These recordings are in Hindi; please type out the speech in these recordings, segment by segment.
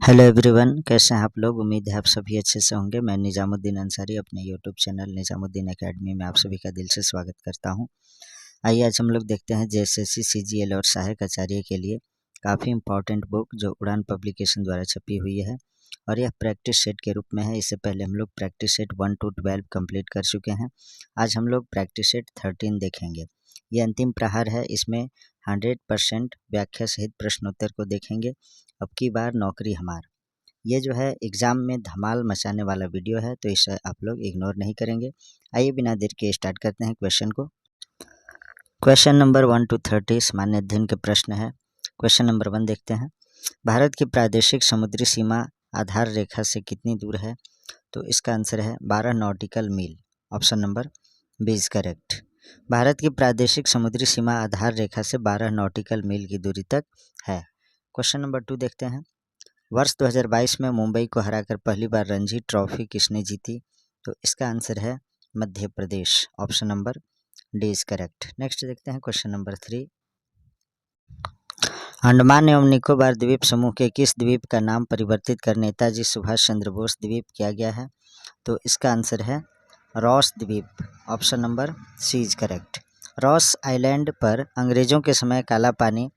हेलो एवरीवन, कैसे हैं आप लोग। उम्मीद है आप सभी अच्छे से होंगे। मैं निजामुद्दीन अंसारी अपने यूट्यूब चैनल निजामुद्दीन एकेडमी में आप सभी का दिल से स्वागत करता हूं। आइए आज हम लोग देखते हैं जेएसएससी सीजीएल और सहायक आचार्य के लिए काफ़ी इंपॉर्टेंट बुक जो उड़ान पब्लिकेशन द्वारा छपी हुई है और यह प्रैक्टिस सेट के रूप में है। इससे पहले हम लोग प्रैक्टिस सेट 1 to 12 कंप्लीट कर चुके हैं। आज हम लोग प्रैक्टिस सेट 13 देखेंगे। ये अंतिम प्रहार है। इसमें 100% व्याख्या सहित प्रश्नोत्तर को देखेंगे। अब की बार नौकरी हमार, ये जो है एग्ज़ाम में धमाल मचाने वाला वीडियो है, तो इसे आप लोग इग्नोर नहीं करेंगे। आइए बिना देर के स्टार्ट करते हैं क्वेश्चन को। क्वेश्चन नंबर 1 to 30 सामान्य अध्ययन के प्रश्न है। क्वेश्चन नंबर 1 देखते हैं। भारत की प्रादेशिक समुद्री सीमा आधार रेखा से कितनी दूर है? तो इसका आंसर है 12 नॉटिकल मील। Option number B is correct. Bharat की प्रादेशिक समुद्री सीमा आधार रेखा से 12 नॉटिकल मील की दूरी तक है। क्वेश्चन नंबर 2 देखते हैं। वर्ष 2022 में मुंबई को हराकर पहली बार रणजी ट्रॉफी किसने जीती? तो इसका आंसर है Madhya Pradesh. Option number D is correct. Next देखते हैं क्वेश्चन नंबर 3। अंडमान एवं निकोबार द्वीप समूह के किस द्वीप का नाम परिवर्तित कर नेताजी सुभाष चंद्र बोस द्वीप किया गया है? तो इसका आंसर है रॉस द्वीप। Option number C is correct. Ross island पर अंग्रेजों के समय काला पानी,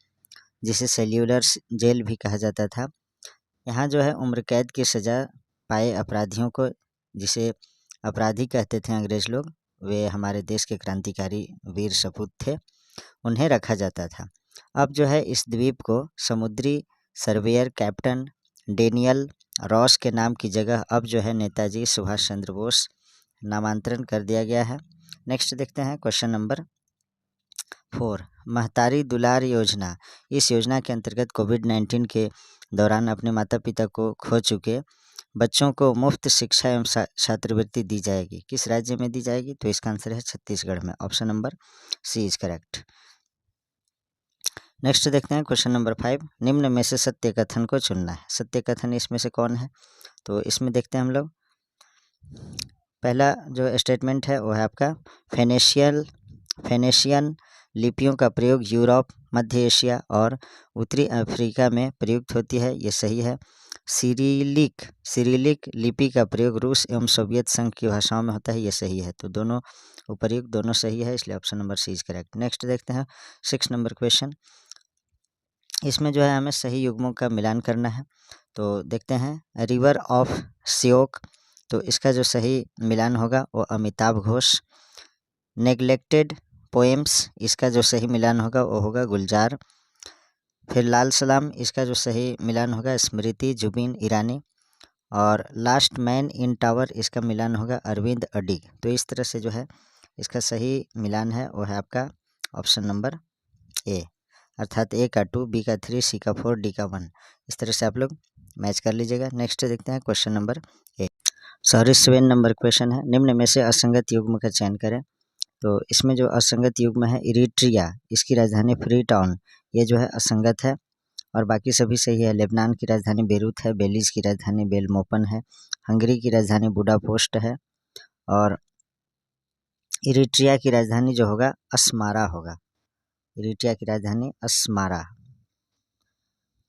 जिसे सेल्यूलर जेल भी कहा जाता था, यहाँ जो है उम्र कैद की सज़ा पाए अपराधियों को, जिसे अपराधी कहते थे अंग्रेज लोग, वे हमारे देश के क्रांतिकारी वीर सपूत थे, उन्हें रखा जाता था। अब जो है इस द्वीप को समुद्री सर्वेयर कैप्टन डेनियल रॉस के नाम की जगह अब जो है नेताजी सुभाष चंद्र बोस नामांतरण कर दिया गया है। नेक्स्ट देखते हैं क्वेश्चन नंबर 4। महतारी दुलार योजना, इस योजना के अंतर्गत कोविड-19 के दौरान अपने माता पिता को खो चुके बच्चों को मुफ्त शिक्षा एवं छात्रवृत्ति दी जाएगी। किस राज्य में दी जाएगी? तो इसका आंसर है छत्तीसगढ़ में। Option number C is correct. Next देखते हैं क्वेश्चन नंबर 5। निम्न में से सत्य कथन को चुनना है। सत्य कथन इसमें से कौन है? तो इसमें देखते हैं हम लोग। पहला जो स्टेटमेंट है वो है आपका फेनेशियन लिपियों का प्रयोग यूरोप, मध्य एशिया और उत्तरी अफ्रीका में प्रयुक्त होती है, ये सही है। सिरिलिक लिपि का प्रयोग रूस एवं सोवियत संघ की भाषाओं में होता है, ये सही है। तो दोनों उपर्युक्त दोनों सही है, इसलिए option number C is correct. Next देखते हैं 6 नंबर क्वेश्चन। इसमें जो है हमें सही युग्मों का मिलान करना है। तो देखते हैं रिवर ऑफ सियोक, तो इसका जो सही मिलान होगा वो अमिताभ घोष। नेग्लेक्टेड पोएम्स, इसका जो सही मिलान होगा वो होगा गुलजार। फिर लाल सलाम, इसका जो सही मिलान होगा स्मृति जुबिन ईरानी। और लास्ट मैन इन टावर, इसका मिलान होगा अरविंद अडिग। तो इस तरह से जो है इसका सही मिलान है वो है आपका ऑप्शन नंबर ए, अर्थात ए का 2, बी का 3, सी का 4, डी का 1। इस तरह से आप लोग मैच कर लीजिएगा। नेक्स्ट देखते हैं क्वेश्चन नंबर 7 नंबर क्वेश्चन है। निम्न में से असंगत युग्म का चयन करें। तो इसमें जो असंगत युग्म है इरिट्रिया, इसकी राजधानी फ्री टाउन, ये जो है असंगत है और बाकी सभी सही है। लेबनान की राजधानी बेरूत है। बेलीज की राजधानी बेलमोपन है। हंगरी की राजधानी बुडापेस्ट है और इरिट्रिया की राजधानी जो होगा अस्मारा होगा। इरिट्रिया की राजधानी अस्मारा,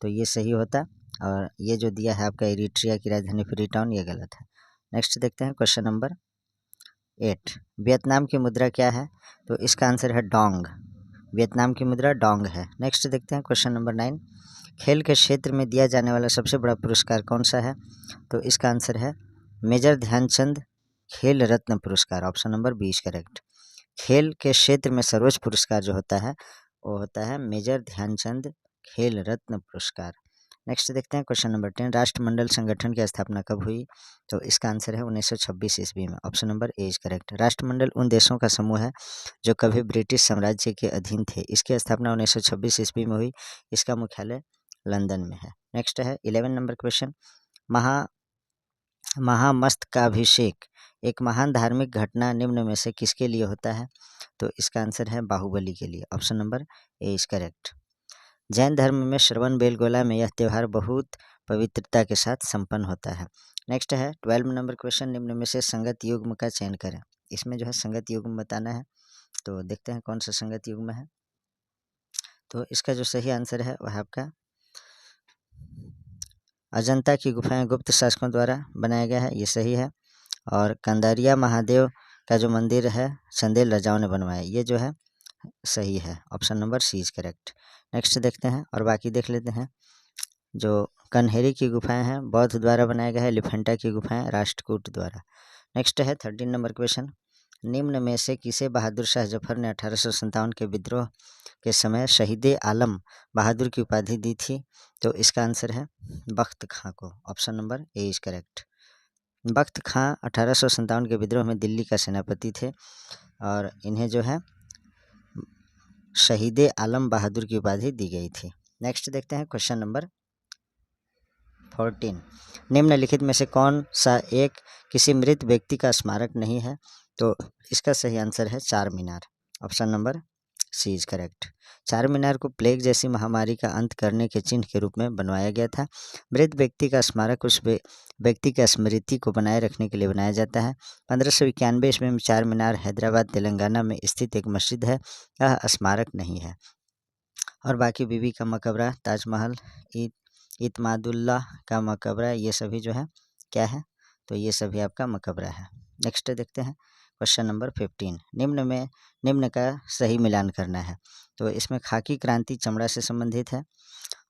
तो ये सही होता। और ये जो दिया है आपका इरिट्रिया की राजधानी फ्री टाउन, ये गलत है। नेक्स्ट देखते हैं क्वेश्चन नंबर 8। वियतनाम की मुद्रा क्या है? तो इसका आंसर है डोंग। वियतनाम की मुद्रा डोंग है। नेक्स्ट देखते हैं क्वेश्चन नंबर 9। खेल के क्षेत्र में दिया जाने वाला सबसे बड़ा पुरस्कार कौन सा है? तो इसका आंसर है मेजर ध्यानचंद खेल रत्न पुरस्कार। Option number B is correct. खेल के क्षेत्र में सर्वोच्च पुरस्कार जो होता है वो होता है मेजर ध्यानचंद खेल रत्न पुरस्कार। नेक्स्ट देखते हैं क्वेश्चन नंबर 10। राष्ट्रमंडल संगठन की स्थापना कब हुई? तो इसका आंसर है 1926 ईस्वी में। Option number A is correct. राष्ट्रमंडल उन देशों का समूह है जो कभी ब्रिटिश साम्राज्य के अधीन थे। इसकी स्थापना 1926 ईस्वी में हुई। इसका मुख्यालय लंदन में है। नेक्स्ट है 11 नंबर क्वेश्चन। महामस्तकाभिषेक एक महान धार्मिक घटना निम्न में से किसके लिए होता है? तो इसका आंसर है बाहुबली के लिए। Option number A is correct. Jain धर्म में श्रवण बेलगोला में यह त्यौहार बहुत पवित्रता के साथ संपन्न होता है। नेक्स्ट है 12 नंबर क्वेश्चन। निम्न में से संगत युग्म का चयन करें। इसमें जो है संगत युग्म बताना है, तो देखते हैं कौन सा संगत युग्म है। तो इसका जो सही आंसर है वह है आपका अजंता की गुफाएं गुप्त शासकों द्वारा बनाया गया है, ये सही है। और कंदारिया महादेव का जो मंदिर है चंदेल राजाओं ने बनवाया, ये जो है सही है। Option number C is correct. Next देखते हैं और बाकी देख लेते हैं। जो कन्हेरी की गुफाएं हैं बौद्ध द्वारा बनाया गया है, एलिफेंटा की गुफाएं राष्ट्रकूट द्वारा। नेक्स्ट है 13 नंबर क्वेश्चन। निम्न में से किसे बहादुर शाह जफर ने 1857 के विद्रोह के समय शहीद आलम बहादुर की उपाधि दी थी? तो इसका आंसर है बख्त खां को। Option number A is correct. Bakht Khan 1857 के विद्रोह में दिल्ली का सेनापति थे और इन्हें जो है शहीद आलम बहादुर की उपाधि दी गई थी। नेक्स्ट देखते हैं क्वेश्चन नंबर 14। निम्नलिखित में से कौन सा एक किसी मृत व्यक्ति का स्मारक नहीं है? तो इसका सही आंसर है Charminar. Option number C is correct. Charminar को प्लेग जैसी महामारी का अंत करने के चिन्ह के रूप में बनवाया गया था। मृत व्यक्ति का स्मारक उस व्यक्ति की स्मृति को बनाए रखने के लिए बनाया जाता है। 1591 ईस्वी में चार मीनार हैदराबाद तेलंगाना में स्थित एक मस्जिद है, यह स्मारक नहीं है। और बाकी बीबी का मकबरा, ताजमहल, इतमादुल्ला का मकबरा, ये सभी जो है क्या है? तो ये सभी आपका मकबरा है। नेक्स्ट देखते हैं क्वेश्चन नंबर 15। निम्न का सही मिलान करना है। तो इसमें खाकी क्रांति चमड़ा से संबंधित है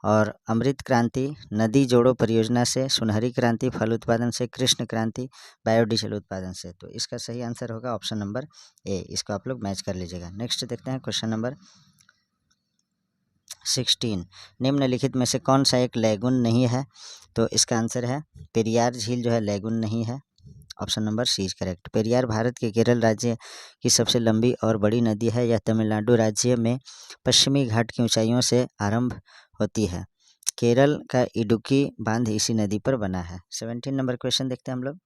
और अमृत क्रांति नदी जोड़ो परियोजना से, सुनहरी क्रांति फल उत्पादन से, कृष्ण क्रांति बायोडीजल उत्पादन से। तो इसका सही आंसर होगा ऑप्शन नंबर ए। इसको आप लोग मैच कर लीजिएगा। नेक्स्ट देखते हैं क्वेश्चन नंबर 16। निम्नलिखित में से कौन सा एक लैगून नहीं है? तो इसका आंसर है पेरियार झील जो है लैगून नहीं है। Option number C is correct. Periyar Bharat के केरल राज्य की सबसे लंबी और बड़ी नदी है। यह तमिलनाडु राज्य में पश्चिमी घाट की ऊंचाइयों से आरंभ होती है। केरल का इडुक्की बांध इसी नदी पर बना है। 17 नंबर क्वेश्चन देखते हैं हम लोग।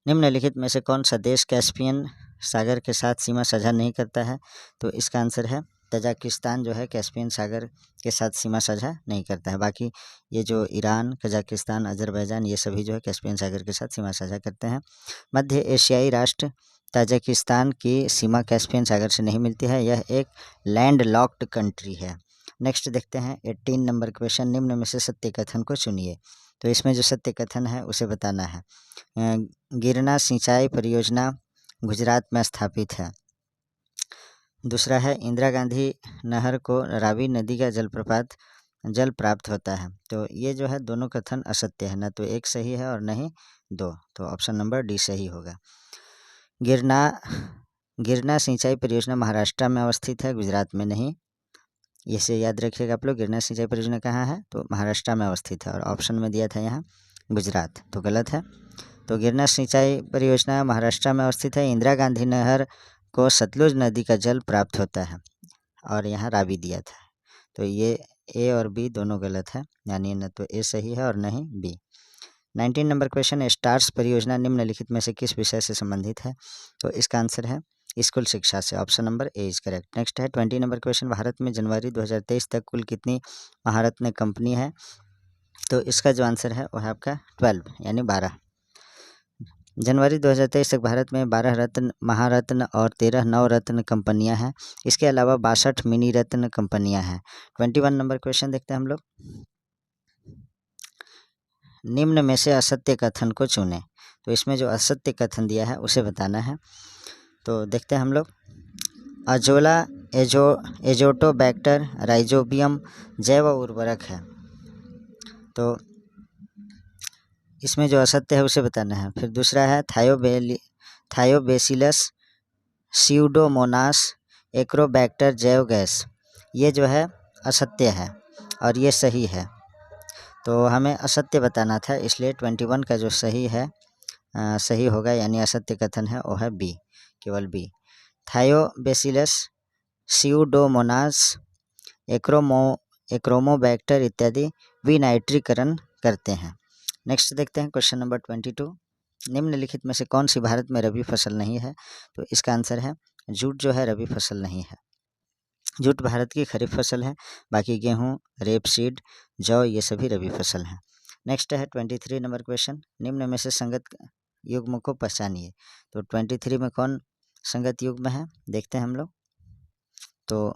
निम्नलिखित में से कौन सा देश कैस्पियन सागर के साथ सीमा साझा नहीं करता है? तो इसका आंसर है तजाकिस्तान जो है कैस्पियन सागर के साथ सीमा साझा नहीं करता है। बाकी ये जो ईरान, कजाकिस्तान, अजरबैजान, ये सभी जो है कैस्पियन सागर के साथ सीमा साझा करते हैं। मध्य एशियाई राष्ट्र ताजिकिस्तान की सीमा कैस्पियन सागर से नहीं मिलती है, यह एक लैंड लॉक्ड कंट्री है। नेक्स्ट देखते हैं 18 नंबर क्वेश्चन। निम्न में से सत्य कथन को चुनिए। तो इसमें जो सत्य कथन है उसे बताना है। गिरना सिंचाई परियोजना गुजरात में स्थापित है। दूसरा है इंदिरा गांधी नहर को रावी नदी का जल प्राप्त होता है। तो ये जो है दोनों कथन असत्य है, न तो एक सही है और न ही दो। तो ऑप्शन नंबर डी सही होगा। गिरना सिंचाई परियोजना महाराष्ट्र में अवस्थित है, गुजरात में नहीं। इसे याद रखिएगा आप लोग। गिरना सिंचाई परियोजना कहाँ है? तो महाराष्ट्र में अवस्थित है और ऑप्शन में दिया था यहाँ गुजरात, तो गलत है। तो गिरना सिंचाई परियोजना महाराष्ट्र में अवस्थित है। इंदिरा गांधी नहर को सतलुज नदी का जल प्राप्त होता है और यहाँ रावी दिया था। तो ये ए और बी दोनों गलत है, यानी न तो ए सही है और न ही बी। 19 number question. स्टार्स परियोजना निम्नलिखित में से किस विषय से संबंधित है? तो इसका आंसर है स्कूल शिक्षा से। Option number A is correct. Next है 20 नंबर क्वेश्चन। भारत में जनवरी 2023 तक कुल कितनी महारत्न कंपनी है? तो इसका जो आंसर है वो है आपका 12 यानी 12। जनवरी 2023 तक भारत में 12 रत्न, महारत्न और 13 नवरत्न कंपनियां हैं। इसके अलावा 62 मिनी रत्न कंपनियां हैं। 21 नंबर क्वेश्चन देखते हैं हम लोग। निम्न में से असत्य कथन को चुनें। तो इसमें जो असत्य कथन दिया है उसे बताना है। तो देखते हैं हम लोग। अजोला एजोटोबैक्टर राइजोबियम जैव उर्वरक है। तो इसमें जो असत्य है उसे बताना है। फिर दूसरा है थायोबेसिलस स्यूडोमोनास एक्रोबैक्टर जैव गैस, ये जो है असत्य है और ये सही है। तो हमें असत्य बताना था, इसलिए 21 का जो सही है सही होगा, यानी असत्य कथन है वो है बी, केवल बी। थायोबेसिलस स्यूडोमोनास एक्रोमोबैक्टर इत्यादि विनाइट्रीकरण करते हैं। नेक्स्ट देखते हैं क्वेश्चन नंबर 22। निम्नलिखित में से कौन सी भारत में रबी फसल नहीं है? तो इसका आंसर है जूट जो है रबी फसल नहीं है। जूट भारत की खरीफ फसल है। बाकी गेहूँ, रेपसीड, जौ ये सभी रबी फसल हैं। नेक्स्ट है 23 नंबर क्वेश्चन। निम्न में से संगत युग्म को पहचानिए। तो 23 में कौन संगत युग्म है देखते हैं हम लोग। तो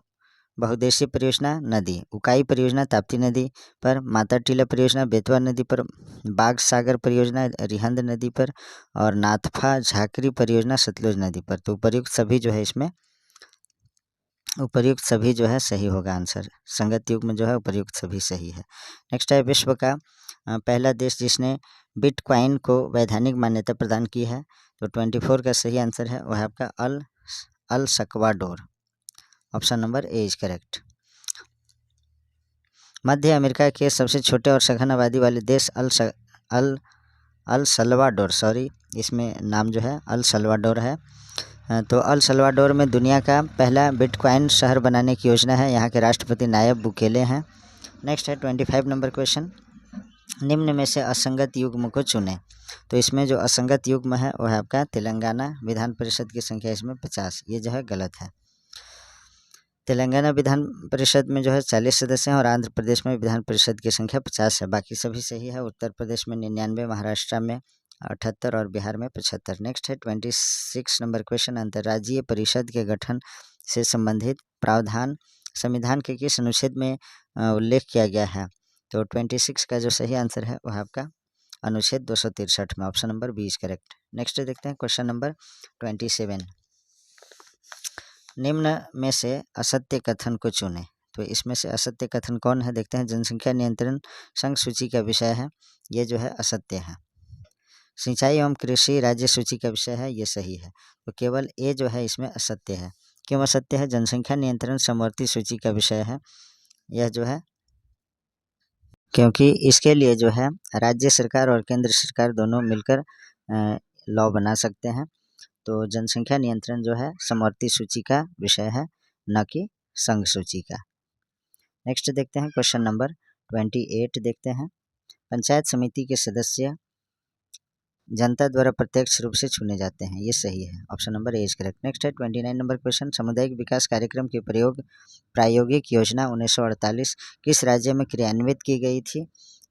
बहुउद्देशीय परियोजना नदी, उकाई परियोजना ताप्ती नदी पर, माता टीला परियोजना बेतवा नदी पर, बाग सागर परियोजना रिहंद नदी पर, और नाथपा झाकरी परियोजना सतलुज नदी पर। तो उपर्युक्त सभी जो है सही होगा आंसर। संगत युग में जो है उपर्युक्त सभी सही है। नेक्स्ट है विश्व का पहला देश जिसने बिटकॉइन को वैधानिक मान्यता प्रदान की है। तो 24 का सही आंसर है वह है आपका El Salvador. Option number A is correct. Madhya America के सबसे छोटे और सघन आबादी वाले देश अल सल्वाडोर, इसमें नाम जो है अल सल्वाडोर है। तो अल सल्वाडोर में दुनिया का पहला बिटकॉइन शहर बनाने की योजना है। यहाँ के राष्ट्रपति नायब बुकेले हैं। नेक्स्ट है 25 नंबर क्वेश्चन, निम्न में से असंगत युग्म को चुनें। तो इसमें जो असंगत युग्म है वह है आपका तेलंगाना विधान परिषद की संख्या इसमें 50, ये जो है गलत है। तेलंगाना विधान परिषद में जो है 40 सदस्य हैं और आंध्र प्रदेश में विधान परिषद की संख्या 50 है, बाकी सभी सही है। उत्तर प्रदेश में 99, महाराष्ट्र में 78 और बिहार में 75। नेक्स्ट है 26 नंबर क्वेश्चन, अंतर्राज्यीय परिषद के गठन से संबंधित प्रावधान संविधान के किस अनुच्छेद में उल्लेख किया गया है। तो 26 का जो सही आंसर है वह आपका अनुच्छेद 263 में, option number B is correct. Next देखते हैं क्वेश्चन नंबर 27, निम्न में से असत्य कथन को चुनें। तो इसमें से असत्य कथन कौन है देखते हैं। जनसंख्या नियंत्रण संघ सूची का विषय है, ये जो है असत्य है। सिंचाई एवं कृषि राज्य सूची का विषय है, ये सही है। तो केवल ए जो है इसमें असत्य है। क्यों असत्य है? जनसंख्या नियंत्रण समवर्ती सूची का विषय है यह जो है, क्योंकि इसके लिए जो है राज्य सरकार और केंद्र सरकार दोनों मिलकर लॉ बना सकते हैं। तो जनसंख्या नियंत्रण जो है समवर्ती सूची का विषय है, न कि संघ सूची का। नेक्स्ट देखते हैं क्वेश्चन नंबर 28 देखते हैं, पंचायत समिति के सदस्य जनता द्वारा प्रत्यक्ष रूप से चुने जाते हैं, ये सही है। Option number A is correct. Next है 29 नंबर क्वेश्चन, सामुदायिक विकास कार्यक्रम के प्रायोगिक योजना 1948 किस राज्य में क्रियान्वित की गई थी।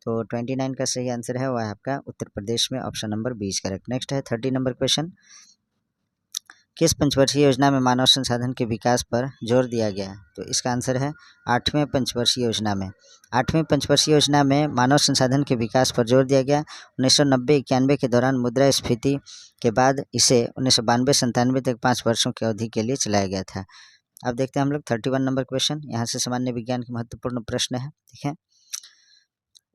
तो 29 का सही आंसर है वह आपका उत्तर प्रदेश में, option number B is correct. Next है 30 नंबर क्वेश्चन, किस पंचवर्षीय योजना में मानव संसाधन के विकास पर जोर दिया गया। तो इसका आंसर है 8वें पंचवर्षीय योजना में। 8वें पंचवर्षीय योजना में मानव संसाधन के विकास पर जोर दिया गया। 1990-91 के दौरान मुद्रास्फीति के बाद इसे 1992-97 तक 5 वर्षों की अवधि के लिए चलाया गया था। अब देखते हैं हम लोग 31 नंबर क्वेश्चन, यहाँ से सामान्य विज्ञान के महत्वपूर्ण प्रश्न है। देखें,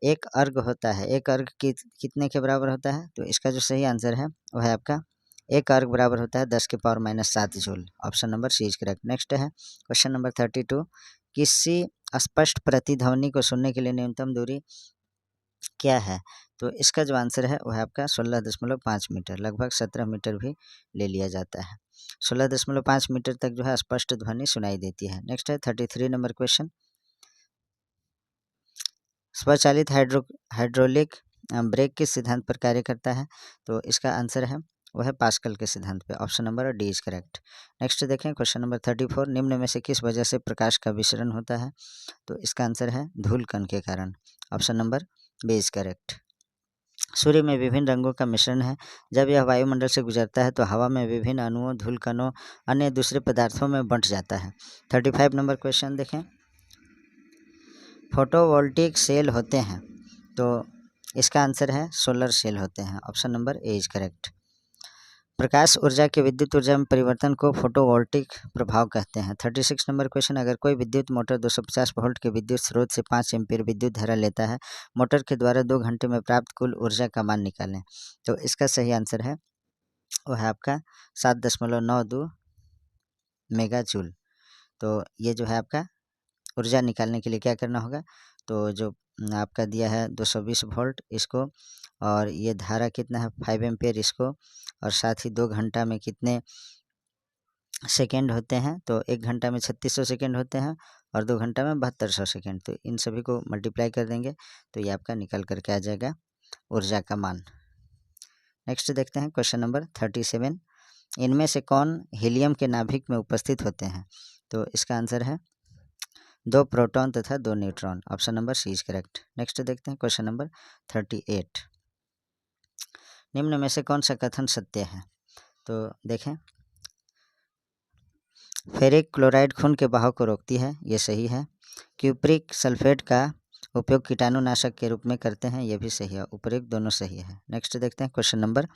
एक अर्घ होता है, एक अर्घ कितने के बराबर होता है। तो इसका जो सही आंसर है वह है आपका एक अर्घ बराबर होता है 10 के power -7 joule, option number C is correct. Next है क्वेश्चन नंबर 32, किसी स्पष्ट प्रतिध्वनि को सुनने के लिए न्यूनतम दूरी क्या है। तो इसका जो आंसर है वह है आपका 16.5 मीटर, लगभग 17 मीटर भी ले लिया जाता है। 16.5 मीटर तक जो है स्पष्ट ध्वनि सुनाई देती है। नेक्स्ट है 33 नंबर क्वेश्चन, स्वचालित हाइड्रोलिक ब्रेक किस सिद्धांत पर कार्य करता है। तो इसका आंसर है वह है पास्कल के सिद्धांत पे, option number D is correct. Next देखें क्वेश्चन नंबर 34, निम्न में से किस वजह से प्रकाश का विसरण होता है। तो इसका आंसर है धूल कण के कारण, option number B is correct. सूर्य में विभिन्न रंगों का मिश्रण है, जब यह वायुमंडल से गुजरता है तो हवा में विभिन्न अणुओं, धूल कणों, अन्य दूसरे पदार्थों में बंट जाता है। 35 नंबर क्वेश्चन देखें, फोटोवोल्टिक सेल होते हैं। तो इसका आंसर है सोलर सेल होते हैं, option number A is correct. प्रकाश ऊर्जा के विद्युत ऊर्जा में परिवर्तन को फोटोवोल्टिक प्रभाव कहते हैं। 36 नंबर क्वेश्चन, अगर कोई विद्युत मोटर 250 वोल्ट के विद्युत स्रोत से 5 एम्पीयर विद्युत धारा लेता है, मोटर के द्वारा 2 घंटे में प्राप्त कुल ऊर्जा का मान निकालें। तो इसका सही आंसर है वह है आपका 7.92 मेगा जूल। तो ये जो है आपका ऊर्जा निकालने के लिए क्या करना होगा। तो जो आपका दिया है 220 वोल्ट इसको, और ये धारा कितना है 5 एम्पियर इसको, और साथ ही 2 घंटा में कितने सेकेंड होते हैं। तो 1 घंटा में 3600 सेकेंड होते हैं और 2 घंटा में 7200 सेकेंड। तो इन सभी को मल्टीप्लाई कर देंगे तो ये आपका निकल करके आ जाएगा ऊर्जा का मान। नेक्स्ट देखते हैं क्वेश्चन नंबर 37, इनमें से कौन हीलियम के नाभिक में उपस्थित होते हैं। तो इसका आंसर है 2 प्रोटॉन तथा 2 neutron, option number C is correct. Next देखते हैं क्वेश्चन नंबर 38, निम्न में से कौन सा कथन सत्य है। तो देखें, फेरिक क्लोराइड खून के बहाव को रोकती है, ये सही है। क्यूप्रिक सल्फेट का उपयोग कीटाणुनाशक के रूप में करते हैं, ये भी सही है। उपयुक्त दोनों सही है। नेक्स्ट देखते हैं क्वेश्चन नंबर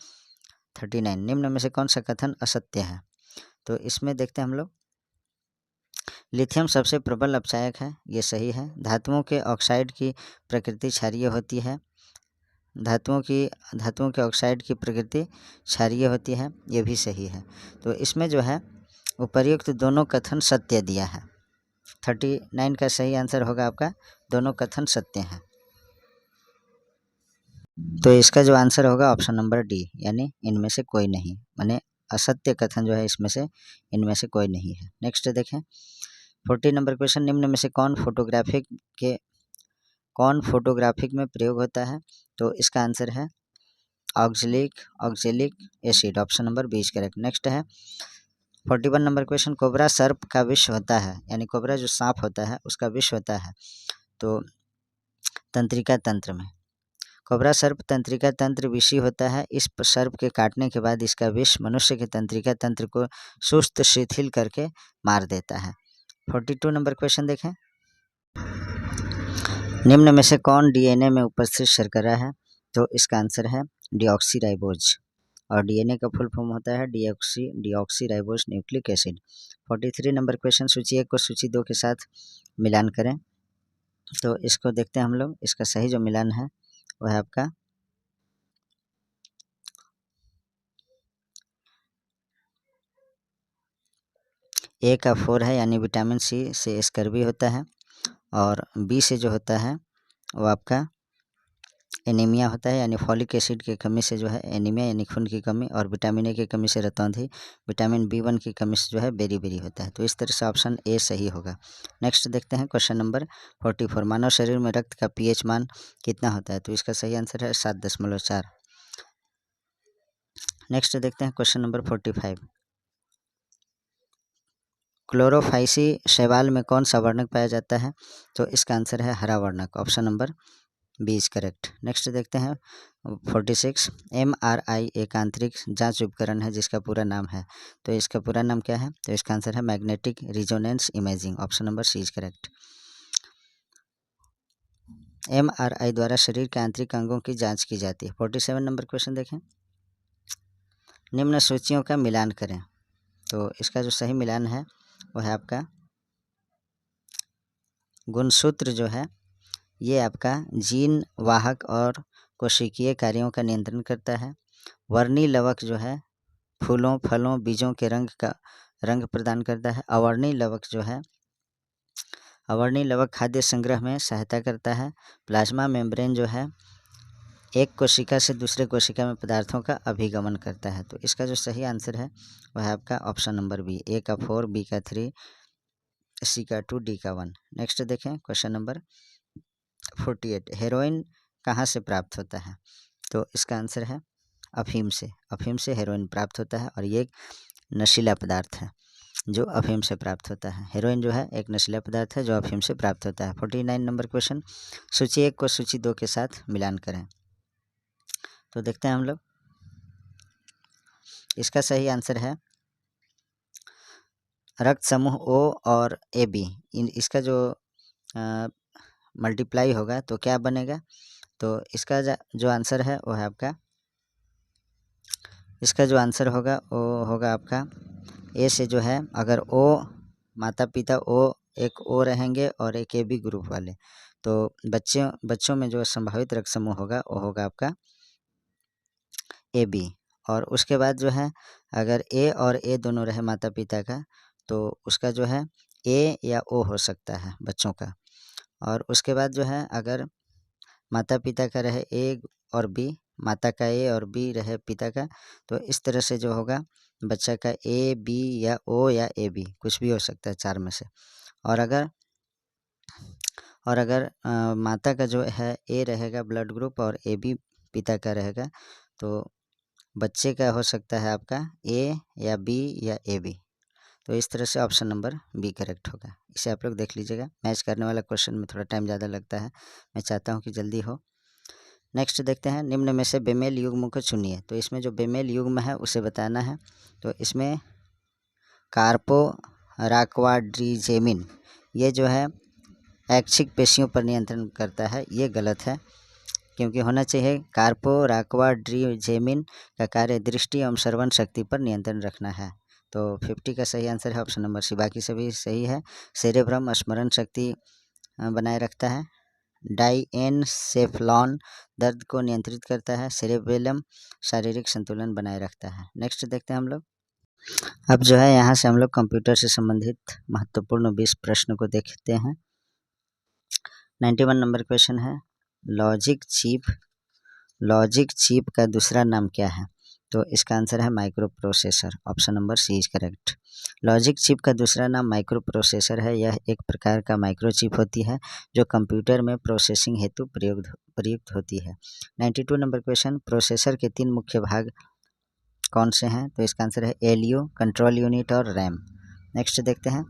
39। निम्न में से कौन सा कथन असत्य है? तो इसमें देखते हैं हम लोग, लिथियम सबसे प्रबल अपचायक है, ये सही है। धातुओं के ऑक्साइड की प्रकृति क्षारीय होती है, धातुओं के ऑक्साइड की प्रकृति क्षारीय होती है, ये भी सही है। तो इसमें जो है उपर्युक्त दोनों कथन सत्य दिया है। 39 का सही आंसर होगा आपका दोनों कथन सत्य हैं। तो इसका जो आंसर होगा ऑप्शन नंबर डी, यानी इनमें से कोई नहीं, माने असत्य कथन जो है इसमें से इनमें से कोई नहीं है। नेक्स्ट देखें 40 नंबर क्वेश्चन, निम्न में से कौन फोटोग्राफिक में प्रयोग होता है? तो इसका आंसर है oxalic acid, option number 20 correct. Next है 41 नंबर क्वेश्चन, कोबरा सर्प का विष होता है, यानी कोबरा जो सांप होता है उसका विष होता है तो तंत्रिका तंत्र में। कोबरा सर्प तंत्रिका तंत्र विषी होता है। इस सर्प के काटने के बाद इसका विष मनुष्य के तंत्रिका तंत्र को सुस्त शिथिल करके मार देता है। 42 नंबर क्वेश्चन देखें, निम्न में से कौन डीएनए में उपस्थित शर्करा है? तो इसका आंसर है डीऑक्सीराइबोज, और डीएनए का फुल फॉर्म होता है deoxyribose nucleic acid. 43 number question, सूची 1 को सूची 2 के साथ मिलान करें। तो इसको देखते हैं हम लोग, इसका सही जो मिलान है वह है आपका ए का 4 है, यानी विटामिन सी से स्कर्वी होता है, और बी से जो होता है वो आपका एनीमिया होता है, यानी फॉलिक एसिड की कमी से जो है एनीमिया यानी खून की कमी, और विटामिन ए की कमी से रतौंधी, विटामिन B1 की कमी से जो है बेरी होता है। तो इस तरह से ऑप्शन ए सही होगा। नेक्स्ट देखते हैं क्वेश्चन नंबर 44, मानव शरीर में रक्त का pH मान कितना होता है? तो इसका सही आंसर है 7.4। नेक्स्ट देखते हैं क्वेश्चन नंबर 45, क्लोरोफाइसी शैवाल में कौन सा वर्णक पाया जाता है? तो इसका आंसर है हरा वर्णक, ऑप्शन नंबर 20 करेक्ट। नेक्स्ट देखते हैं 46, MRI एक आंतरिक जांच उपकरण है जिसका पूरा नाम है, तो इसका पूरा नाम क्या है? तो इसका आंसर है magnetic resonance imaging, option number C is correct. MRI द्वारा शरीर के आंतरिक अंगों की जांच की जाती है। 47 नंबर क्वेश्चन देखें, निम्न सूचियों का मिलान करें। तो इसका जो सही मिलान है वह है आपका गुणसूत्र जो है ये आपका जीन वाहक और कोशिकीय कार्यों का नियंत्रण करता है। वर्णी लवक जो है फूलों, फलों, बीजों के रंग प्रदान करता है। अवर्णी लवक खाद्य संग्रह में सहायता करता है। प्लाज्मा मेम्ब्रेन जो है एक कोशिका से दूसरे कोशिका में पदार्थों का अभिगमन करता है। तो इसका जो सही आंसर है वह है आपका ऑप्शन नंबर बी, ए का 4, बी का 3, सी का 2, डी का 1। नेक्स्ट देखें क्वेश्चन नंबर 48, हेरोइन कहाँ से प्राप्त होता है? तो इसका आंसर है अफीम से हेरोइन प्राप्त होता है, और ये एक नशीला पदार्थ है जो अफीम से प्राप्त होता है। हेरोइन जो है एक नशीला पदार्थ है जो अफीम से प्राप्त होता है। 49 नंबर क्वेश्चन, सूची 1 को सूची 2 के साथ मिलान करें। तो देखते हैं हम लोग, इसका सही आंसर है रक्त समूह O और AB, इसका जो मल्टीप्लाई होगा तो क्या बनेगा? तो इसका जो आंसर है वो है आपका, इसका जो आंसर होगा वो होगा आपका ए से जो है, अगर O माता पिता O एक O रहेंगे और एक AB ग्रुप वाले, तो बच्चों में जो संभावित रक्त समूह होगा वो होगा आपका AB। और उसके बाद जो है अगर A और A दोनों रहे माता पिता का, तो उसका जो है A या O हो सकता है बच्चों का। और उसके बाद जो है अगर माता पिता का रहे A और B, माता का A और B रहे पिता का, तो इस तरह से जो होगा बच्चा का A, B या O या AB कुछ भी हो सकता है 4 में से। और अगर माता का जो है A रहेगा ब्लड ग्रुप और AB पिता का रहेगा, तो बच्चे का हो सकता है आपका A या B या AB। तो इस तरह से ऑप्शन नंबर बी करेक्ट होगा। इसे आप लोग देख लीजिएगा, मैच करने वाला क्वेश्चन में थोड़ा टाइम ज़्यादा लगता है, मैं चाहता हूँ कि जल्दी हो। नेक्स्ट देखते हैं, निम्न में से बेमेल युग्म को चुनिए। तो इसमें जो बेमेल युग्म है उसे बताना है। तो इसमें कार्पो राक्वाड्रिजेमिन, ये जो है ऐच्छिक पेशियों पर नियंत्रण करता है, ये गलत है, क्योंकि होना चाहिए कार्पोराक्वाड्रिजेमिन का कार्य दृष्टि एवं श्रवण शक्ति पर नियंत्रण रखना है। तो 50 का सही आंसर है ऑप्शन नंबर सी, बाकी सभी सही है। सेरेब्रम स्मरण शक्ति बनाए रखता है। डाइएनसेफ्लॉन दर्द को नियंत्रित करता है। सेरेबेलम शारीरिक संतुलन बनाए रखता है। नेक्स्ट देखते हैं हम लोग। अब जो है यहाँ से हम लोग कंप्यूटर से संबंधित महत्वपूर्ण 20 प्रश्न को देखते हैं। 91 नंबर क्वेश्चन है, लॉजिक चिप का दूसरा नाम क्या है? तो इसका आंसर है microprocessor, option number C is correct. Logic chip का दूसरा नाम माइक्रो प्रोसेसर है। यह एक प्रकार का माइक्रो चिप होती है जो कंप्यूटर में प्रोसेसिंग हेतु प्रयुक्त होती है। 92 नंबर क्वेश्चन, प्रोसेसर के 3 मुख्य भाग कौन से हैं? तो इसका आंसर है एलयू, कंट्रोल यूनिट और रैम। नेक्स्ट देखते हैं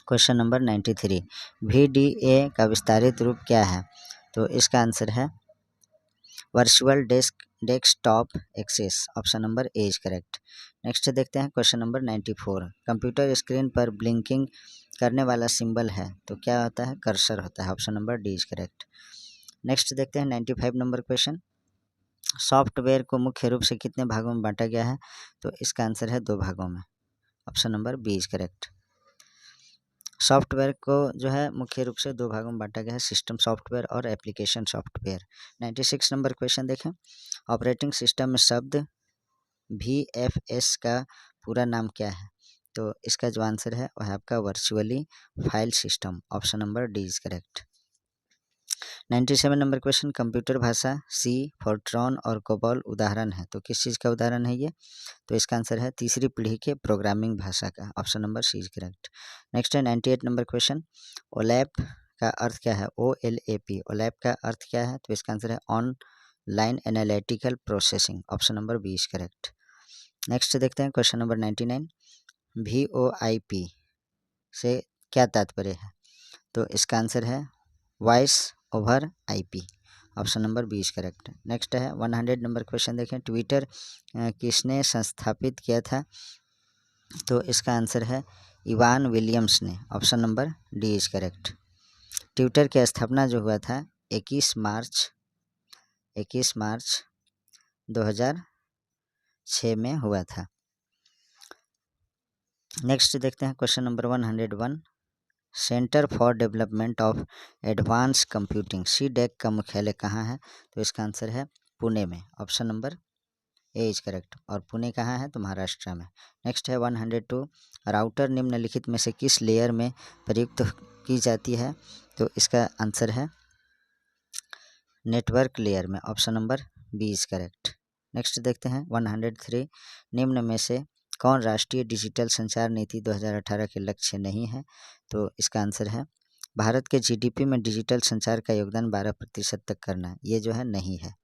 क्वेश्चन नंबर 93, VDA का विस्तारित रूप क्या है? तो इसका आंसर है virtual desktop access, option number A is correct. Next देखते हैं क्वेश्चन नंबर 94, कंप्यूटर स्क्रीन पर ब्लिंकिंग करने वाला सिंबल है तो क्या होता है? कर्सर होता है, option number D is correct. Next देखते हैं 95 नंबर क्वेश्चन, सॉफ्टवेयर को मुख्य रूप से कितने भागों में बांटा गया है? तो इसका आंसर है 2 भागों में, option number B is correct. Software को जो है मुख्य रूप से 2 भागों में बांटा गया है, सिस्टम सॉफ्टवेयर और एप्लीकेशन सॉफ्टवेयर। 96 नंबर क्वेश्चन देखें, ऑपरेटिंग सिस्टम में शब्द VFS का पूरा नाम क्या है? तो इसका जो आंसर है वह है आपका virtually file system, option number D is correct. 97 number question, computer भाषा सी, फोर्ट्रॉन और कोबॉल उदाहरण है, तो किस चीज़ का उदाहरण है ये? तो इसका आंसर है तीसरी पीढ़ी के प्रोग्रामिंग भाषा का, option number C is correct. Next है 98 नंबर क्वेश्चन, ओलैप का अर्थ क्या है? OLAP, ओलैप का अर्थ क्या है? तो इसका आंसर है online analytical processing, option number B is correct. Next देखते हैं क्वेश्चन नंबर 99, VoIP से क्या तात्पर्य है? तो इसका आंसर है voice over IP, option number B is correct. Next है 100 नंबर क्वेश्चन देखें, ट्विटर किसने संस्थापित किया था? तो इसका आंसर है इवान विलियम्स ने, option number D is correct. Twitter की स्थापना जो हुआ था 21 मार्च 2006 में हुआ था। नेक्स्ट देखते हैं question number 101, centre for development of advance computing CDAC का मुख्यालय कहाँ है? तो इसका आंसर है पुणे में, option number A is correct. और पुणे कहाँ है? तो महाराष्ट्र में। नेक्स्ट है 102, राउटर निम्नलिखित में से किस लेयर में प्रयुक्त की जाती है? तो इसका आंसर है नेटवर्क लेयर में, option number B is correct. Next देखते हैं 103, निम्न में से कौन राष्ट्रीय डिजिटल संचार नीति 2018 के लक्ष्य नहीं है? तो इसका आंसर है भारत के GDP में डिजिटल संचार का योगदान 12% तक करना, ये जो है नहीं है।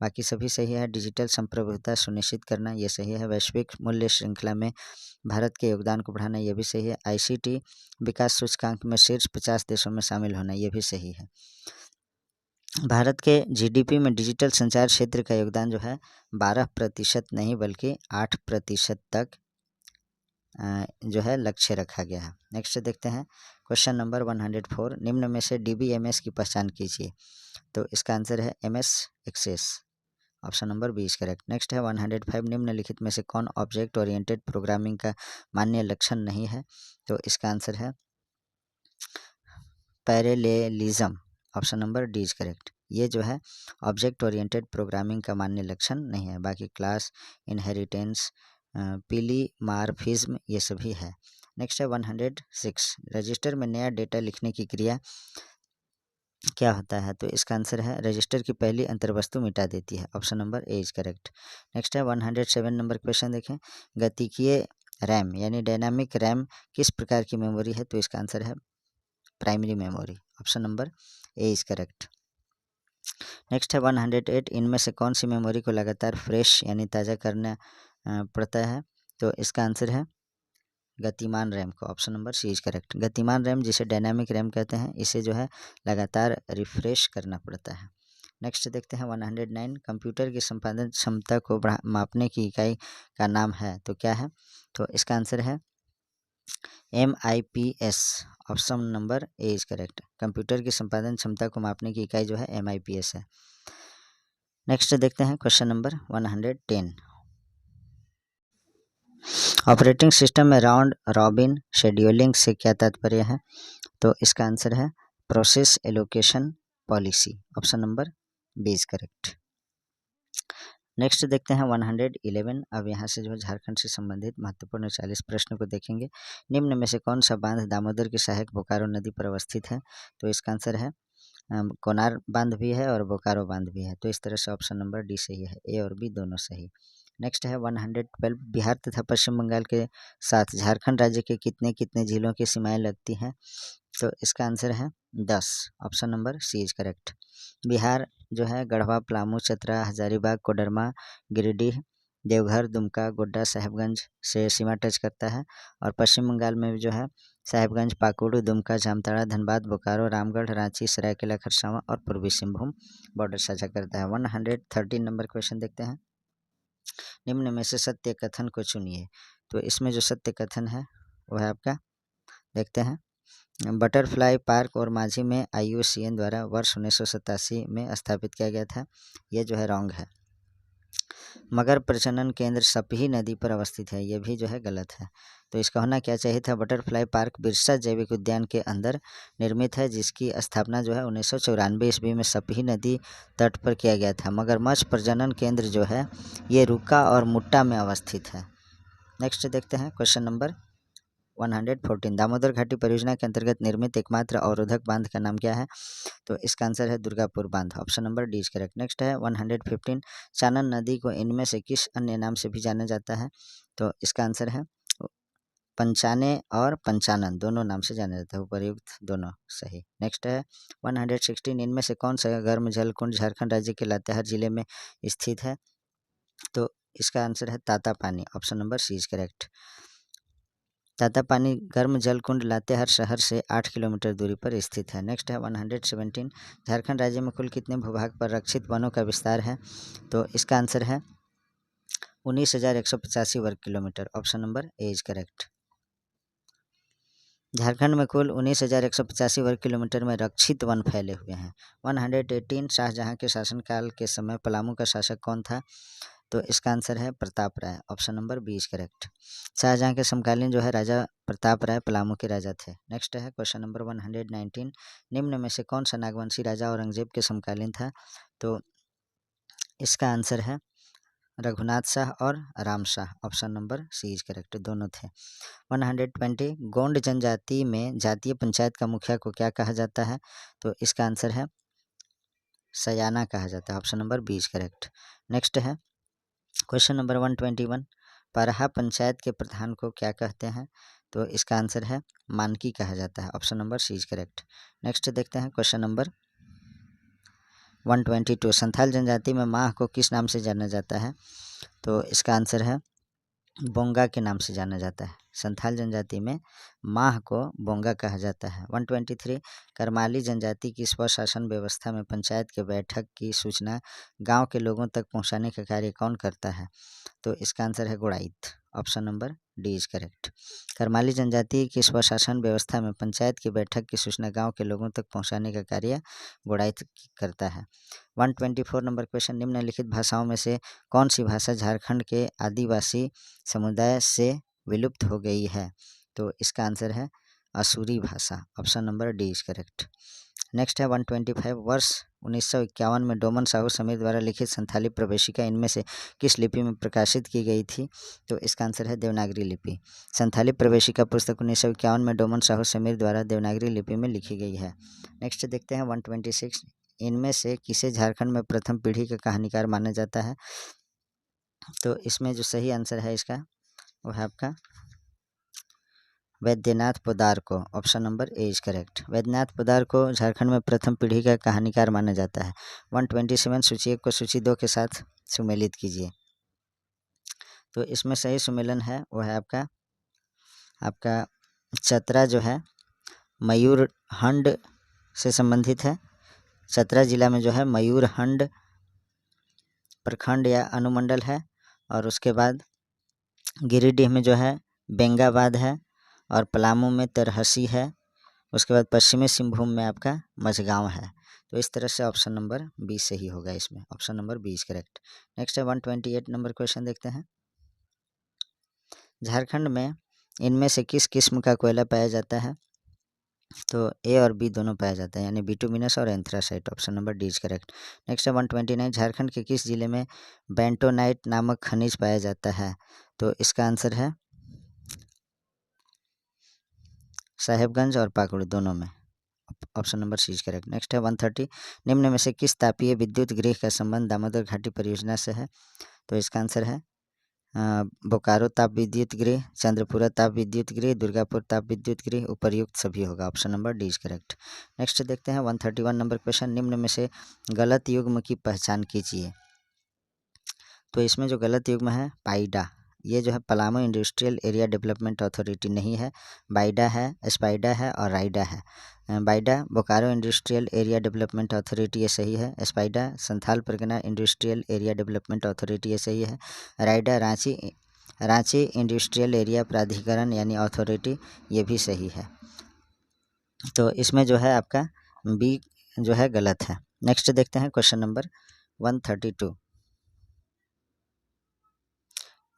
बाकी सभी सही है। डिजिटल संप्रभुता सुनिश्चित करना, ये सही है। वैश्विक मूल्य श्रृंखला में भारत के योगदान को बढ़ाना, ये भी सही है। ICT विकास सूचकांक में शीर्ष 50 देशों में शामिल होना, ये भी सही है। भारत के GDP में डिजिटल संचार क्षेत्र का योगदान जो है 12% नहीं बल्कि 8% तक जो है लक्ष्य रखा गया है। नेक्स्ट देखते हैं क्वेश्चन नंबर 104, निम्न में से DBMS की पहचान कीजिए। तो इसका आंसर है MS access, option number B is correct. Next है 105, निम्नलिखित में से कौन ऑब्जेक्ट ओरिएंटेड प्रोग्रामिंग का मान्य लक्षण नहीं है? तो इसका आंसर है parallelism, option number D is correct. ये जो है ऑब्जेक्ट ओरिएंटेड प्रोग्रामिंग का मान्य लक्षण नहीं है। बाकी क्लास, इनहेरिटेंस, पीलीमार्फिज्म, ये सभी है। नेक्स्ट है 106, रजिस्टर में नया डेटा लिखने की क्रिया क्या होता है? तो इसका आंसर है रजिस्टर की पहली अंतर्वस्तु मिटा देती है, option number A is correct. Next है 107 नंबर क्वेश्चन देखें, गतिकीय रैम यानी डायनामिक रैम किस प्रकार की मेमोरी है? तो इसका आंसर है primary memory, option number A is correct. Next है 108, इनमें से कौन सी मेमोरी को लगातार फ्रेश यानी ताज़ा करना पड़ता है? तो इसका आंसर है गतिमान रैम को, option number C is correct. गतिमान रैम जिसे डायनामिक रैम कहते हैं, इसे जो है लगातार रिफ्रेश करना पड़ता है। नेक्स्ट देखते हैं 109, कंप्यूटर की संपादन क्षमता को मापने की इकाई का नाम है, तो क्या है? तो इसका आंसर है MIPS option number A is correct. Computer की संपादन क्षमता को मापने की इकाई जो है MIPS है। नेक्स्ट देखते हैं क्वेश्चन नंबर 110। ऑपरेटिंग सिस्टम में राउंड रॉबिन शेड्यूलिंग से क्या तात्पर्य है? तो इसका आंसर है process allocation policy, option number B is correct. Next देखते हैं 111। अब यहाँ से जो झारखंड से संबंधित महत्वपूर्ण 40 प्रश्न को देखेंगे। निम्न में से कौन सा बांध दामोदर की सहायक बोकारो नदी पर अवस्थित है? तो इसका आंसर है कोनार बांध भी है और बोकारो बांध भी है। तो इस तरह से ऑप्शन नंबर डी सही है, ए और बी दोनों सही। नेक्स्ट है 112। बिहार तथा पश्चिम बंगाल के साथ झारखंड राज्य के कितने कितने जिलों की सीमाएं लगती हैं? तो इसका आंसर है 10, option number C is correct. Bihar जो है गढ़वा, पलामू, चतरा, हजारीबाग, कोडरमा, गिरिडीह, देवघर, दुमका, गोड्डा, साहेबगंज से सीमा टच करता है। और पश्चिम बंगाल में जो है साहेबगंज, पाकुड़, दुमका, जामताड़ा, धनबाद, बोकारो, रामगढ़, रांची, सरायकेला खरसावां और पूर्वी सिंहभूम बॉर्डर साझा करता है। 113 नंबर क्वेश्चन देखते हैं। निम्न में से सत्य कथन को चुनिए। तो इसमें जो सत्य कथन है वो है आपका, देखते हैं, बटरफ्लाई पार्क और माझी में IUCN द्वारा वर्ष 1987 में स्थापित किया गया था। ये जो है रॉन्ग है। मगर प्रजनन केंद्र सपही नदी पर अवस्थित है, ये भी जो है गलत है। तो इसका होना क्या चाहिए था, बटरफ्लाई पार्क बिरसा जैविक उद्यान के अंदर निर्मित है, जिसकी स्थापना जो है 1994 ईस्वी में सपही नदी तट पर किया गया था। मगरमच्छ प्रजनन केंद्र जो है ये रुका और मुट्टा में अवस्थित है। नेक्स्ट देखते हैं क्वेश्चन नंबर 114। दामोदर घाटी परियोजना के अंतर्गत निर्मित एकमात्र अवरोधक बांध का नाम क्या है? तो इसका आंसर है दुर्गापुर बांध, option number D is correct. Next है 115। चानन नदी को इनमें से किस अन्य नाम से भी जाना जाता है? तो इसका आंसर है पंचाने और पंचानन, दोनों नाम से जाना जाता है, उपयुक्त दोनों सही। नेक्स्ट है 116। इनमें से कौन सा गर्म जल कुंड झारखंड राज्य के लातेहार जिले में स्थित है? तो इसका आंसर है Tatapani, option number C is correct. Tatapani गर्म जल कुंड लातेहार शहर से 8 किलोमीटर दूरी पर स्थित है। नेक्स्ट है 117। झारखंड राज्य में कुल कितने भूभाग पर रक्षित वनों का विस्तार है? तो इसका आंसर है 19,185 वर्ग kilometre, option number A is correct. Jharkhand में कुल 19,185 वर्ग किलोमीटर में रक्षित वन फैले हुए हैं। 118। शाहजहां के शासनकाल के समय पलामू का शासक कौन था? तो इसका आंसर है Pratap Rai, option number B is correct. Shahjahan के समकालीन जो है राजा प्रताप राय पलामू के राजा थे। नेक्स्ट है क्वेश्चन नंबर 119। निम्न में से कौन सा नागवंशी राजा औरंगजेब के समकालीन था? तो इसका आंसर है रघुनाथ शाह और Ram Shah, option number C is correct, दोनों थे। 120। गोंड जनजाति में जातीय पंचायत का मुखिया को क्या कहा जाता है? तो इसका आंसर है सयाना कहा जाता है, option number B is correct. Next है क्वेश्चन नंबर 121। परहा पंचायत के प्रधान को क्या कहते हैं? तो इसका आंसर है मानकी कहा जाता है, option number C is correct. Next देखते हैं क्वेश्चन नंबर 122। संथाल जनजाति में माह को किस नाम से जाना जाता है? तो इसका आंसर है बोंगा के नाम से जाना जाता है। संथाल जनजाति में माह को बोंगा कहा जाता है। 123। करमाली जनजाति की स्वशासन व्यवस्था में पंचायत के बैठक की सूचना गांव के लोगों तक पहुंचाने का कार्य कौन करता है? तो इसका आंसर है Gudait, option number D is correct. Karmali जनजाति की स्वशासन व्यवस्था में पंचायत की बैठक की सूचना गांव के लोगों तक पहुंचाने का कार्य गुड़ाइत करता है। 124 नंबर क्वेश्चन। निम्नलिखित भाषाओं में से कौन सी भाषा झारखंड के आदिवासी समुदाय से विलुप्त हो गई है? तो इसका आंसर है असुरी भाषा, option number D is correct. Next है 125। वर्ष 1951 में डोमन साहू समीर द्वारा लिखित संथाली प्रवेशिका इनमें से किस लिपि में प्रकाशित की गई थी? तो इसका आंसर है देवनागरी लिपि। संथाली प्रवेशिका पुस्तक 1951 में डोमन साहू समीर द्वारा देवनागरी लिपि में लिखी गई है। नेक्स्ट देखते हैं 126। इनमें से किसे झारखंड में प्रथम पीढ़ी का कहानीकार माना जाता है? तो इसमें जो सही आंसर है इसका वो है आपका वैद्यनाथ पोद्दार को, option number A is correct. Vaidyanath Poddar को झारखंड में प्रथम पीढ़ी का कहानीकार माना जाता है। 127। सूची 1 को सूची 2 के साथ सुमेलित कीजिए। तो इसमें सही सुमेलन है वो है आपका चतरा जो है मयूरहंड से संबंधित है। चतरा जिला में जो है मयूरहंड प्रखंड या अनुमंडल है। और उसके बाद गिरिडीह में जो है बेंगाबाद है। और पलामू में तरहसी है, उसके बाद पश्चिमी सिंहभूम में आपका मझगांव है। तो इस तरह से ऑप्शन नंबर 20 सही होगा इसमें, ऑप्शन नंबर 20 करेक्ट। नेक्स्ट है 128 नंबर क्वेश्चन देखते हैं। झारखंड में इनमें से किस किस्म का कोयला पाया जाता है? तो ए और बी दोनों पाया जाता है, यानी बिटुमिनस और anthracite, option number D is correct. Next है 129, झारखंड के किस जिले में बेंटोनाइट नामक खनिज पाया जाता है? तो इसका आंसर है साहेबगंज और पाकुड़ दोनों में, option number C is correct. Next है 130, निम्न में से किस तापीय विद्युत गृह का संबंध दामोदर घाटी परियोजना से है? तो इसका आंसर है बोकारो ताप विद्युत गृह, चंद्रपुरा ताप विद्युत गृह, दुर्गापुर ताप विद्युत गृह, उपर्युक्त सभी होगा, option number D is correct. Next देखते हैं 131 नंबर क्वेश्चन, निम्न में से गलत युग्म की पहचान कीजिए। तो इसमें जो गलत युग्म है पाइडा, ये जो है Palamu industrial area development authority नहीं है, बाइडा है, स्पाइडा है और राइडा है। BIADA Bokaro industrial area development authority ये सही है, SPIADA Santhal Pargana industrial area development authority ये सही है, राइडा रांची इंडस्ट्रियल एरिया प्राधिकरण यानी अथॉरिटी ये भी सही है। तो इसमें जो है आपका बी जो है गलत है। नेक्स्ट देखते हैं क्वेश्चन नंबर 132,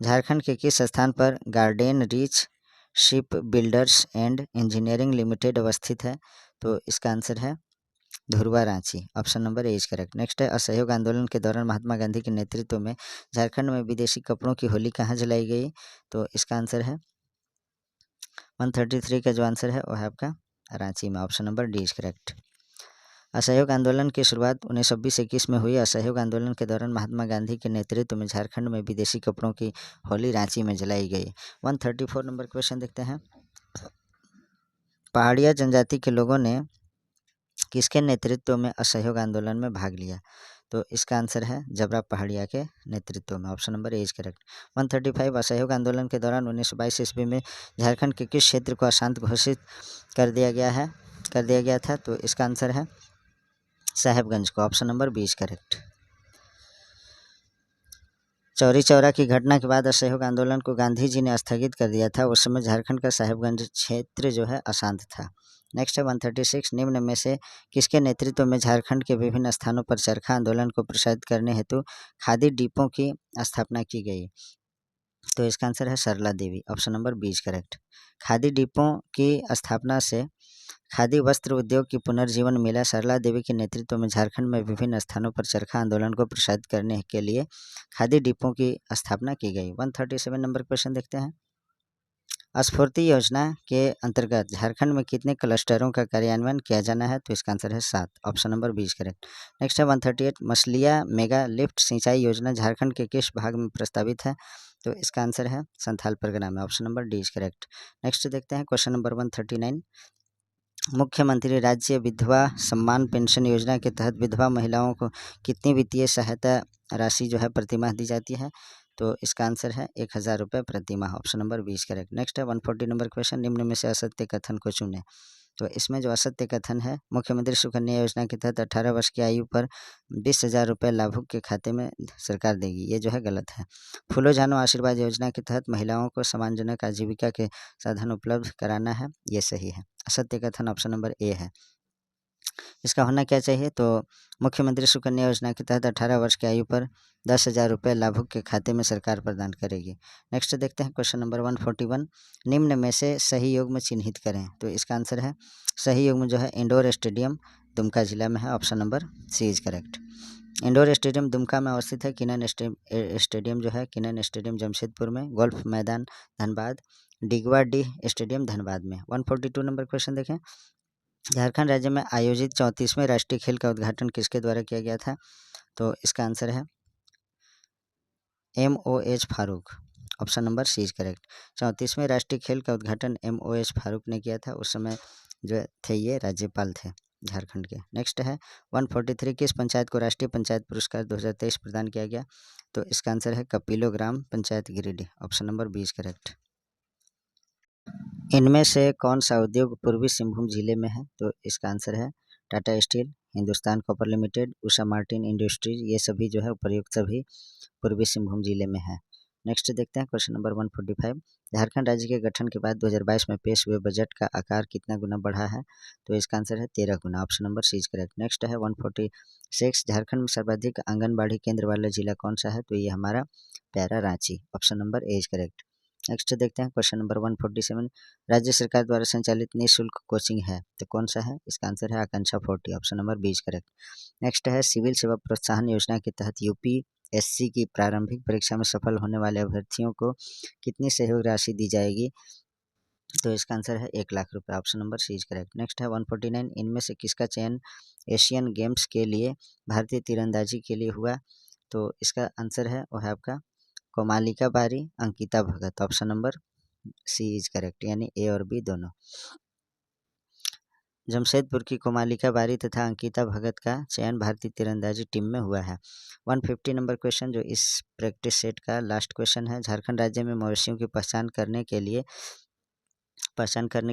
झारखंड के किस स्थान पर garden reach ship builders and engineering limited अवस्थित है? तो इसका आंसर है Dhurwa Ranchi, option number A is correct. Next है असहयोग आंदोलन के दौरान महात्मा गांधी के नेतृत्व में झारखंड में विदेशी कपड़ों की होली कहाँ जलाई गई? तो इसका आंसर है 133 का जो आंसर है वो है आपका रांची में, option number D is correct. असहयोग आंदोलन की शुरुआत 1920-21 में हुई। असहयोग आंदोलन के दौरान महात्मा गांधी के नेतृत्व में झारखंड में विदेशी कपड़ों की होली रांची में जलाई गई। 134 नंबर क्वेश्चन देखते हैं, पहाड़िया जनजाति के लोगों ने किसके नेतृत्व में असहयोग आंदोलन में भाग लिया? तो इसका आंसर है जबरा पहाड़िया के नेतृत्व में, option number A is correct. 135 असहयोग आंदोलन के दौरान 1922 ईस्वी में झारखंड के किस क्षेत्र को अशांत घोषित कर दिया गया था? तो इसका आंसर है साहेबगंज को, option number 20 correct. Chauri Chaura की घटना के बाद असहयोग आंदोलन को गांधी जी ने स्थगित कर दिया था। उस समय झारखंड का साहेबगंज क्षेत्र जो है अशांत था। नेक्स्ट है 136, निम्न में से किसके नेतृत्व में झारखंड के विभिन्न स्थानों पर चरखा आंदोलन को प्रोत्साहित करने हेतु खादी डिपो की स्थापना की गई? तो इसका आंसर है Sarla Devi, option number 20 correct. Khadi depot की स्थापना से खादी वस्त्र उद्योग की पुनर्जीवन मिला। सरला देवी के नेतृत्व में झारखंड में विभिन्न स्थानों पर चरखा आंदोलन को प्रोत्साहित करने के लिए खादी डिपो की स्थापना की गई। 137 नंबर क्वेश्चन देखते हैं, स्फूर्ति योजना के अंतर्गत झारखंड में कितने क्लस्टरों का कार्यान्वयन किया जाना है? तो इसका आंसर है 7, ऑप्शन नंबर 20 करेक्ट। नेक्स्ट है 138, मछलिया मेगा लिफ्ट सिंचाई योजना झारखंड के किस भाग में प्रस्तावित है? तो इसका आंसर है संथाल परगना में, option number D is correct. Next देखते हैं क्वेश्चन नंबर 139, मुख्यमंत्री राज्य विधवा सम्मान पेंशन योजना के तहत विधवा महिलाओं को कितनी वित्तीय सहायता राशि जो है प्रतिमाह दी जाती है? तो इसका आंसर है 1000 रुपये प्रतिमाह, ऑप्शन नंबर 20 करेक्ट। नेक्स्ट है 140 नंबर क्वेश्चन, निम्न में से असत्य कथन को चुनें। तो इसमें जो असत्य कथन है, मुख्यमंत्री सुकन्या योजना के तहत 18 वर्ष की आयु पर 20,000 रुपये लाभुक के खाते में सरकार देगी, ये जो है गलत है। फूलो जानो आशीर्वाद योजना के तहत महिलाओं को सम्मानजनक आजीविका के साधन उपलब्ध कराना है, ये सही है। असत्य कथन ऑप्शन नंबर ए है। इसका होना क्या चाहिए? तो मुख्यमंत्री सुकन्या योजना के तहत 18 वर्ष की आयु पर 10,000 रुपये लाभुक के खाते में सरकार प्रदान करेगी। नेक्स्ट देखते हैं क्वेश्चन नंबर 141, निम्न में से सही युग्म चिन्हित करें। तो इसका आंसर है सही युग्म जो है इंडोर स्टेडियम दुमका जिला में है, option number C is correct. Indoor stadium Dumka में अवस्थित है। किनन स्टेडियम जो है किनन स्टेडियम जमशेदपुर में, गोल्फ मैदान धनबाद, डिगवा डी स्टेडियम धनबाद में। 142 नंबर क्वेश्चन देखें, झारखंड राज्य में आयोजित 34वें राष्ट्रीय खेल का उद्घाटन किसके द्वारा किया गया था? तो इसका आंसर है MOH Farooq, option number C is correct. 34वें राष्ट्रीय खेल का उद्घाटन MOH फारूक ने किया था। उस समय जो थे ये राज्यपाल थे झारखंड के। नेक्स्ट है 143, किस पंचायत को राष्ट्रीय पंचायत पुरस्कार 2023 प्रदान किया गया? तो इसका आंसर है कपिलो ग्राम panchayat Giridih, option number 20 correct. इनमें से कौन सा उद्योग पूर्वी सिंहभूम जिले में है? तो इसका आंसर है Tata Steel, Hindustan Copper Limited, Usha Martin Industries, ये सभी जो है उपर्युक्त सभी पूर्वी सिंहभूम जिले में है। नेक्स्ट देखते हैं क्वेश्चन नंबर 145। झारखंड राज्य के गठन के बाद 2022 में पेश हुए बजट का आकार कितना गुना बढ़ा है? तो इसका आंसर है 13 गुना। Option number C is correct. Next है 146। झारखंड में सर्वाधिक आंगनबाड़ी केंद्र वाला जिला कौन सा है? तो ये हमारा प्यारा Ranchi. Option number A is correct. Next देखते हैं क्वेश्चन नंबर 147। राज्य सरकार द्वारा संचालित निःशुल्क कोचिंग है तो कौन सा है? इसका आंसर है Aakanksha 40। Option number B is correct. Next है सिविल सेवा प्रोत्साहन योजना के तहत यूपीएससी की प्रारंभिक परीक्षा में सफल होने वाले अभ्यर्थियों को कितनी सहयोग राशि दी जाएगी? तो इसका आंसर है 1,00,000 रुपये। Option number C is correct. Next है 149। इनमें से किसका चयन एशियन गेम्स के लिए भारतीय तीरंदाजी के लिए हुआ? तो इसका आंसर है वो है आपका Komalika Bari, Ankita Bhagat. Option number C is correct, यानी ए और बी दोनों। जमशेदपुर की कोमालिका बारी तथा अंकिता भगत का चयन भारतीय तीरंदाजी टीम में हुआ है। 150 नंबर क्वेश्चन जो इस प्रैक्टिस सेट का लास्ट क्वेश्चन है। झारखंड राज्य में मवेशियों की पहचान करने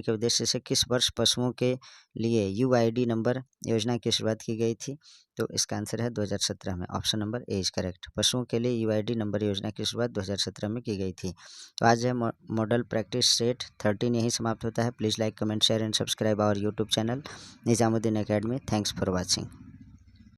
के उद्देश्य से किस वर्ष पशुओं के लिए UID नंबर योजना की शुरुआत की गई थी? तो इसका आंसर है 2017 में। Option number A is correct. पशुओं के लिए UID नंबर योजना की शुरुआत 2017 में की गई थी। तो आज है मॉडल प्रैक्टिस सेट 13 यहीं समाप्त होता है। Please like, comment, share and subscribe our YouTube channel Nizamuddin academy. Thanks for watching.